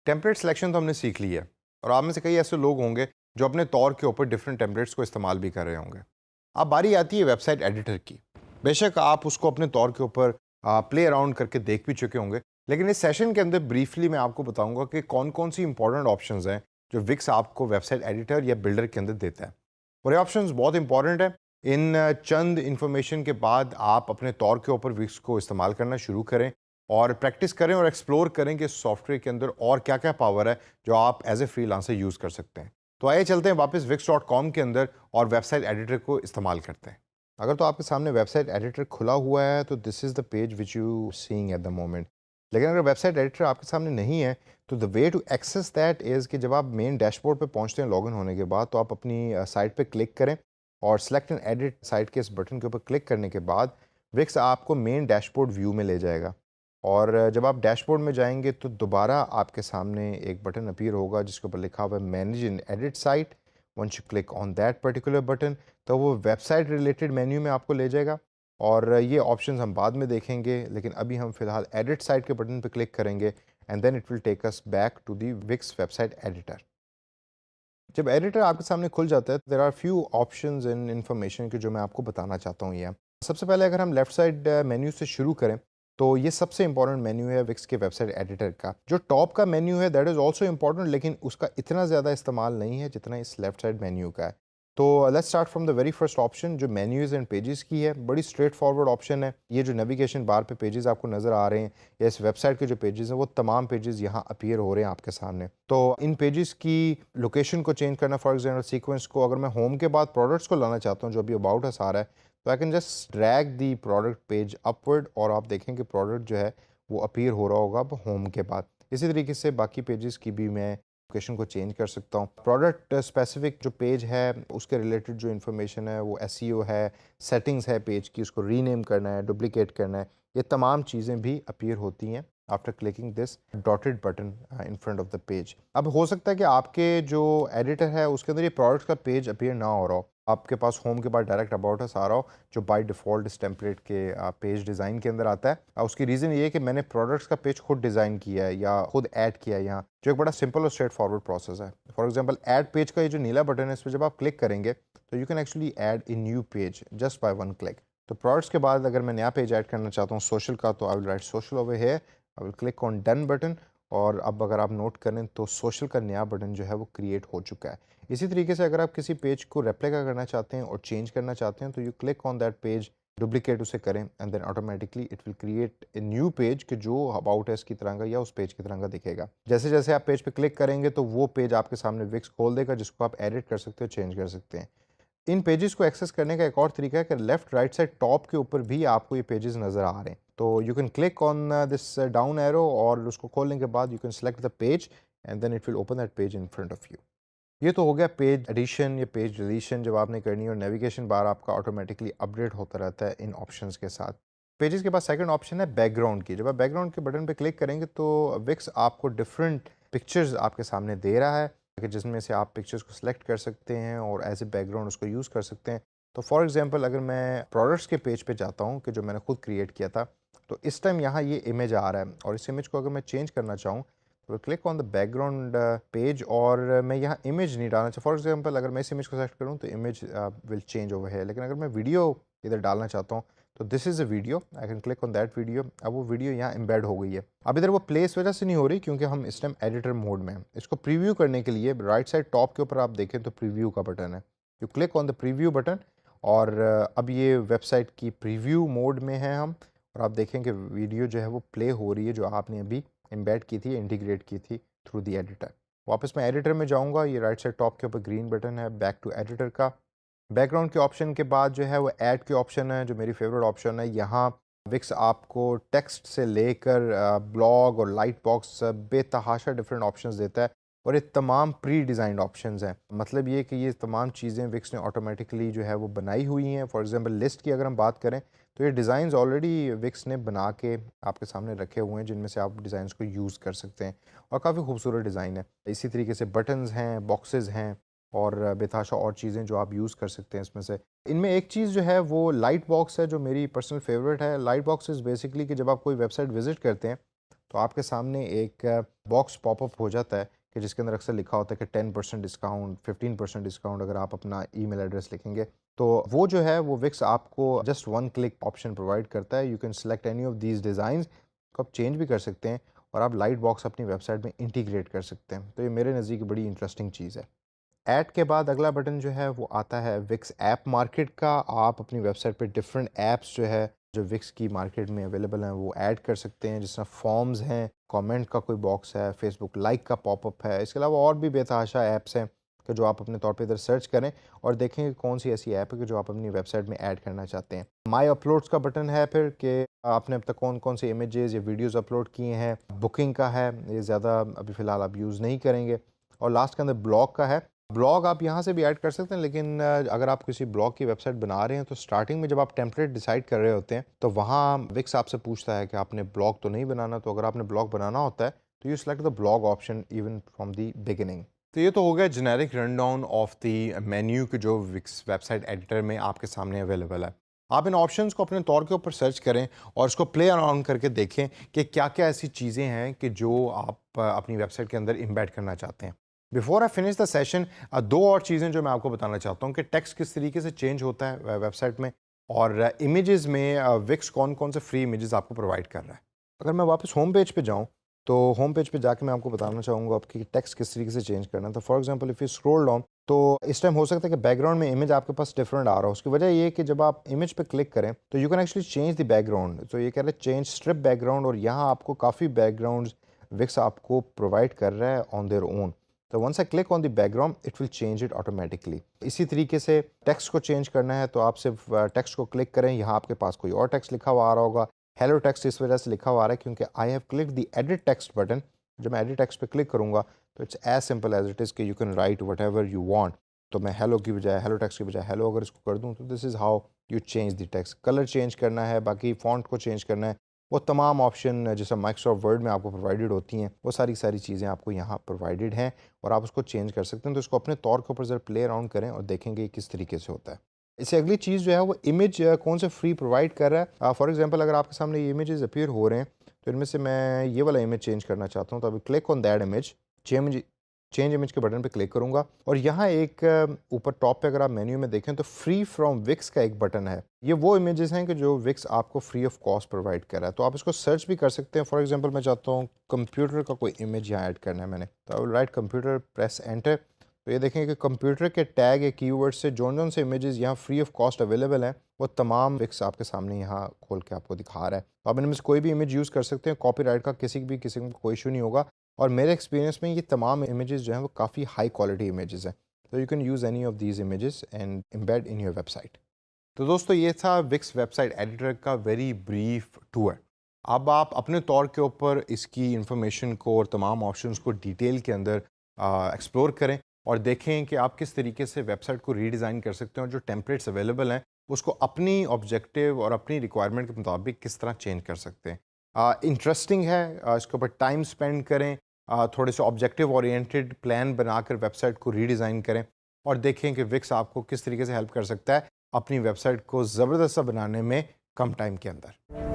Template selection तो हमने सीख ली है और आप में से कई ऐसे लोग होंगे जो अपने तौर के ऊपर डिफरेंट टेम्पलेट्स को इस्तेमाल भी कर रहे होंगे। अब बारी आती है वेबसाइट एडिटर की। बेशक आप उसको अपने तौर के ऊपर प्ले अराउंड करके देख भी चुके होंगे, लेकिन इस सेशन के अंदर ब्रीफली मैं आपको बताऊंगा कि कौन कौन सी इंपॉर्टेंट ऑप्शंस हैं जो विक्स आपको वेबसाइट एडिटर या बिल्डर के अंदर देता है। और ये ऑप्शंस बहुत इंपॉर्टेंट है। इन चंद इंफॉर्मेशन के बाद आप अपने तौर के ऊपर विक्स को इस्तेमाल करना शुरू करें और प्रैक्टिस करें और एक्सप्लोर करें कि सॉफ्टवेयर के अंदर और क्या क्या पावर है जो आप एज ए फ्रीलांसर यूज़ कर सकते हैं। तो आइए चलते हैं वापस wix.com के अंदर और वेबसाइट एडिटर को इस्तेमाल करते हैं। अगर तो आपके सामने वेबसाइट एडिटर खुला हुआ है तो this is the page which you seeing at the moment. लेकिन अगर वेबसाइट एडिटर आपके सामने नहीं है तो the way to access that is कि जब आप मेन डैशबोर्ड पे पहुंचते हैं लॉगिन होने के बाद, तो आप अपनी साइट पे क्लिक करें और सेलेक्ट एंड एडिट साइट के इस बटन के ऊपर क्लिक करने के बाद विक्स आपको मेन डैशबोर्ड व्यू में ले जाएगा। और जब आप डैशबोर्ड में जाएंगे तो दोबारा आपके सामने एक बटन अपीयर होगा जिसके ऊपर लिखा हुआ है manage and edit site. Once you click on that particular button तो वो वेबसाइट रिलेटेड मेन्यू में आपको ले जाएगा और ये ऑप्शंस हम बाद में देखेंगे, लेकिन अभी हम फिलहाल एडिट साइट के बटन पर क्लिक करेंगे and then it will take us back to the Wix website editor. जब एडिटर आपके सामने खुल जाता है there are few options in information के जो मैं आपको बताना चाहता हूँ। ये सबसे पहले अगर हम लेफ्ट साइड मेन्यू से शुरू करें तो ये सबसे इंपॉर्टेंट मेन्यू है विक्स के वेबसाइट एडिटर का। जो टॉप का मेन्यू है दैट इज़ आल्सो इंपॉर्टेंट, लेकिन उसका इतना ज़्यादा इस्तेमाल नहीं है जितना इस लेफ्ट साइड मेन्यू का है। तो let's start from the very first option जो मेन्यूज़ एंड पेजेस की है। बड़ी स्ट्रेट फॉरवर्ड ऑप्शन है। ये जो नेविगेशन बार पे पेजेस आपको नज़र आ रहे हैं या इस वेबसाइट के जो पेजेस हैं वो तमाम पेजेस यहाँ अपीयर हो रहे हैं आपके सामने। तो इन पेजेस की लोकेशन को चेंज करना, फॉर एग्जाम्पल सीक्वेंस को अगर मैं होम के बाद प्रोडक्ट्स को लाना चाहता हूँ जो अभी अबाउट अस आ रहा है, तो I can just drag the product page upward और आप देखें कि प्रोडक्ट जो है वो अपीयर हो रहा होगा अब होम के बाद। इसी तरीके से बाकी पेजेस की भी मैं लोकेशन को चेंज कर सकता हूँ। प्रोडक्ट स्पेसिफिक जो पेज है उसके रिलेटेड जो इन्फॉर्मेशन है वो एसईओ है, सेटिंग्स है पेज की, उसको रीनेम करना है, डुप्लीकेट करना है, ये तमाम चीज़ें भी अपीयर होती हैं after clicking this dotted button in front of the page. अब हो सकता है कि आपके जो एडिटर है उसके अंदर ये प्रोडक्ट का पेज अपीयर ना हो रहा हो, आपके पास होम के बाद डायरेक्ट अबाउट अस आ रहा हो जो बाय डिफ़ॉल्ट इस टेम्पलेट के पेज डिज़ाइन के अंदर आता है। उसकी रीज़न ये है कि मैंने प्रोडक्ट्स का पेज खुद डिज़ाइन किया है या खुद ऐड किया है यहाँ, जो एक बड़ा सिंपल और स्ट्रेट फॉरवर्ड प्रोसेस है। फॉर एग्जांपल ऐड पेज का ये जो नीला बटन है इस पर जब आप क्लिक करेंगे तो you can actually add a new page just by one click. तो प्रोडक्ट्स के बाद अगर मैं नया पेज ऐड करना चाहता हूँ सोशल का, तो I will write social over here, I will click on done button और अब अगर आप नोट करें तो सोशल का नया बटन जो है वो क्रिएट हो चुका है। इसी तरीके से अगर आप किसी पेज को रेप्लिका करना चाहते हैं और चेंज करना चाहते हैं तो you click on that page, duplicate उसे करें and then automatically it will create a new page कि जो अबाउट है इसकी तरह का या उस पेज की तरह का दिखेगा। जैसे जैसे आप पेज पे क्लिक करेंगे तो वो पेज आपके सामने विक्स खोल देगा जिसको आप एडिट कर सकते हो, चेंज कर सकते हैं। इन पेजेस को एक्सेस करने का एक और तरीका है कि लेफ्ट राइट साइड टॉप के ऊपर भी आपको ये पेजेस नज़र आ रहे हैं, तो you can click on this down arrow और उसको खोलने के बाद you can select the page and then it will open that page in front of you. ये तो हो गया पेज एडिशन या पेज डिलीशन जब आपने करनी है, और नेविगेशन बार आपका ऑटोमेटिकली अपडेट होता रहता है इन ऑप्शंस के साथ। पेजेस के बाद सेकंड ऑप्शन है बैकग्राउंड की। जब आप बैकग्राउंड के बटन पे क्लिक करेंगे तो विक्स आपको डिफरेंट पिक्चर्स आपके सामने दे रहा है कि जिसमें से आप पिक्चर्स को सिलेक्ट कर सकते हैं और एज ए बैकग्राउंड उसको यूज़ कर सकते हैं। तो फॉर एग्जांपल अगर मैं प्रोडक्ट्स के पेज पे जाता हूँ कि जो मैंने खुद क्रिएट किया था, तो इस टाइम यहाँ ये इमेज आ रहा है और इस इमेज को अगर मैं चेंज करना चाहूँ तो click on the background page और मैं यहाँ इमेज नहीं डालना चाहता। फॉर एग्जांपल अगर मैं इस इमेज को सेलेक्ट करूँ तो इमेज विल चेंज ओवर है, लेकिन अगर मैं वीडियो इधर डालना चाहता हूँ तो this is a video, I can click on that video. अब वो वीडियो यहाँ एम्बेड हो गई है। अब इधर वो प्ले इस वजह से नहीं हो रही क्योंकि हम इस टाइम एडिटर मोड में हैं। इसको प्रीव्यू करने के लिए राइट साइड टॉप के ऊपर आप देखें तो प्रीव्यू का बटन है, you click on the preview button और अब ये वेबसाइट की प्रीव्यू मोड में है हम, और आप देखें कि वीडियो जो है वो प्ले हो रही है जो आपने अभी एम्बेड की थी, इंटीग्रेट की थी थ्रू दी एडिटर। वापस मैं एडिटर में जाऊंगा, ये राइट साइड टॉप के ऊपर ग्रीन बटन है बैक टू एडिटर का। बैकग्राउंड के ऑप्शन के बाद जो है वो ऐड के ऑप्शन है जो मेरी फेवरेट ऑप्शन है। यहाँ विक्स आपको टेक्स्ट से लेकर ब्लॉग और लाइट बॉक्स बेतहाशा डिफरेंट ऑप्शंस देता है और ये तमाम प्री डिज़ाइंड ऑप्शंस हैं। मतलब ये कि ये तमाम चीज़ें विक्स ने ऑटोमेटिकली जो है वो बनाई हुई हैं। फॉर एग्जांपल लिस्ट की अगर हम बात करें तो ये डिज़ाइंस ऑलरेडी विक्स ने बना के आपके सामने रखे हुए हैं जिनमें से आप डिज़ाइंस को यूज़ कर सकते हैं और काफ़ी खूबसूरत डिज़ाइन है। इसी तरीके से बटन्स हैं, बॉक्सेस हैं और बेताशा और चीज़ें जो आप यूज़ कर सकते हैं इसमें से। इनमें एक चीज़ जो है वो लाइट बॉक्स है जो मेरी पर्सनल फेवरेट है। लाइट बॉक्स इज़ बेसिकली कि जब आप कोई वेबसाइट विज़िट करते हैं तो आपके सामने एक बॉक्स पॉपअप हो जाता है कि जिसके अंदर अक्सर लिखा होता है कि 10% डिस्काउंट, 15% डिस्काउंट अगर आप अपना ईमेल एड्रेस लिखेंगे। तो वो जो है वो विक्स आपको just one click option provide करता है। You can select any of these designs को आप चेंज भी कर सकते हैं और आप लाइट बॉक्स अपनी वेबसाइट में इंटीग्रेट कर सकते हैं। तो ये मेरे नज़दीक बड़ी इंटरेस्टिंग चीज़ है। ऐड के बाद अगला बटन जो है वो आता है विक्स ऐप मार्केट का। आप अपनी वेबसाइट पे डिफरेंट ऐप्स जो है जो विक्स की मार्केट में अवेलेबल हैं वो ऐड कर सकते हैं, जिस तरह फॉर्म्स हैं, कमेंट का कोई बॉक्स है, फेसबुक लाइक का पॉपअप है। इसके अलावा और भी बेतहाशा ऐप्स हैं कि जो आप अपने तौर पे इधर सर्च करें और देखें कि कौन सी ऐसी ऐप है कि जो आप अपनी वेबसाइट में ऐड करना चाहते हैं। माई अपलोड्स का बटन है फिर कि आपने अब तक कौन कौन से इमेजेस या वीडियोज़ अपलोड किए हैं। बुकिंग का है, ये ज़्यादा अभी फ़िलहाल आप यूज़ नहीं करेंगे। और लास्ट के अंदर ब्लॉग का है। ब्लॉग आप यहाँ से भी ऐड कर सकते हैं, लेकिन अगर आप किसी ब्लॉग की वेबसाइट बना रहे हैं तो स्टार्टिंग में जब आप टेम्पलेट डिसाइड कर रहे होते हैं तो वहाँ विक्स आपसे पूछता है कि आपने ब्लॉग तो नहीं बनाना। तो अगर आपने ब्लॉग बनाना होता है तो you select the blog option even from the beginning. तो ये तो हो गया generic run down of the menu के जो विक्स वेबसाइट एडिटर में आपके सामने अवेलेबल है। आप इन ऑप्शंस को अपने तौर के ऊपर सर्च करें और इसको प्ले अराउंड करके देखें कि क्या क्या ऐसी चीज़ें हैं कि जो आप अपनी वेबसाइट के अंदर इम्बेड करना चाहते हैं। Before I finish the session, दो और चीज़ें जो मैं आपको बताना चाहता हूँ कि टेक्स्ट किस तरीके से चेंज होता है वेबसाइट में, और इमेजेस में विक्स कौन कौन से फ्री इमेजेस आपको प्रोवाइड कर रहा है। अगर मैं वापस होम पेज पे जाऊँ तो होम पेज पे जाके मैं आपको बताना चाहूँगा आपकी टेक्स्ट किस तरीके से चेंज करना है। तो for example if you scroll down तो इस टाइम हो सकता है कि बैकग्राउंड में इमेज आपके पास डिफरेंट आ रहा हो। उसकी वजह ये है कि जब आप इमेज पे क्लिक करें तो you can actually change the background. तो ये कह रहे हैं चेंज स्ट्रिप बैकग्राउंड, और यहाँ आपको काफ़ी बैकग्राउंड्स विक्स आपको प्रोवाइड कर रहा है ऑन देयर ओन। तो once I click on the background it will change it automatically. इसी तरीके से टेक्स्ट को चेंज करना है तो आप सिर्फ टेक्स्ट को क्लिक करें, यहाँ आपके पास कोई और टेक्स्ट लिखा हुआ आ रहा होगा। हेलो टेक्स्ट इस वजह से लिखा हुआ आ रहा है क्योंकि I have click the edit text button. जब मैं एडिट टेक्स्ट पे क्लिक करूँगा तो it's as simple as it is कि you can write whatever you want. तो मैं हेलो की बजाय, हेलो टेक्स्ट की बजाय हेलो अगर इसको कर दूँ तो this is how you change the text. Colour change करना है, बाकी फॉन्ट को चेंज करना है, वो तमाम ऑप्शन जैसे माइक्रोसॉफ्ट वर्ड में आपको प्रोवाइडेड होती हैं, वो सारी चीज़ें आपको यहाँ प्रोवाइडेड हैं और आप उसको चेंज कर सकते हैं। तो इसको अपने तौर के ऊपर ज़रा प्ले अराउंड करें और देखेंगे किस तरीके से होता है। इससे अगली चीज़ जो है वो इमेज कौन से फ्री प्रोवाइड कर रहा है। फॉर एग्जांपल अगर आपके सामने ये इमेजेस अपीयर हो रहे हैं तो इनमें से मैं ये वाला इमेज चेंज करना चाहता हूँ, तो अभी click on that image, change image के बटन पे क्लिक करूँगा और यहाँ एक ऊपर टॉप पे अगर आप मेन्यू में देखें तो फ्री फ्रॉम विक्स का एक बटन है। ये वो इमेजेस हैं कि जो विक्स आपको फ्री ऑफ कॉस्ट प्रोवाइड कर रहा है। तो आप इसको सर्च भी कर सकते हैं। फॉर एग्जांपल मैं चाहता हूँ कंप्यूटर का कोई इमेज यहाँ ऐड करना है मैंने, तो I will write computer, press enter. तो ये देखें कि कंप्यूटर के टैग या कीवर्ड से जौन से इमेजेस यहाँ फ्री ऑफ कॉस्ट अवेलेबल हैं वो तमाम विक्स आपके सामने यहाँ खोल के आपको दिखा रहा है। तो आप इनमें से कोई भी इमेज यूज़ कर सकते हैं। कॉपीराइट का किसी को कोई इशू नहीं होगा और मेरे एक्सपीरियंस में ये तमाम इमेजेस जो हैं वो काफ़ी हाई क्वालिटी इमेजेस हैं। तो you can use any of these images and embed in your website. तो दोस्तों ये था विक्स वेबसाइट एडिटर का वेरी ब्रीफ टूर। अब आप अपने तौर के ऊपर इसकी इंफॉर्मेशन को और तमाम ऑप्शंस को डिटेल के अंदर एक्सप्लोर करें और देखें कि आप किस तरीके से वेबसाइट को रीडिज़ाइन कर सकते हैं और जो टेम्पलेट्स अवेलेबल हैं उसको अपनी ऑब्जेक्टिव और अपनी रिक्वायरमेंट के मुताबिक किस तरह चेंज कर सकते हैं। इंटरेस्टिंग है, इसके ऊपर टाइम स्पेंड करें, थोड़े से ऑब्जेक्टिव ओरिएंटेड प्लान बनाकर वेबसाइट को रीडिज़ाइन करें और देखें कि विक्स आपको किस तरीके से हेल्प कर सकता है अपनी वेबसाइट को ज़बरदस्त बनाने में कम टाइम के अंदर।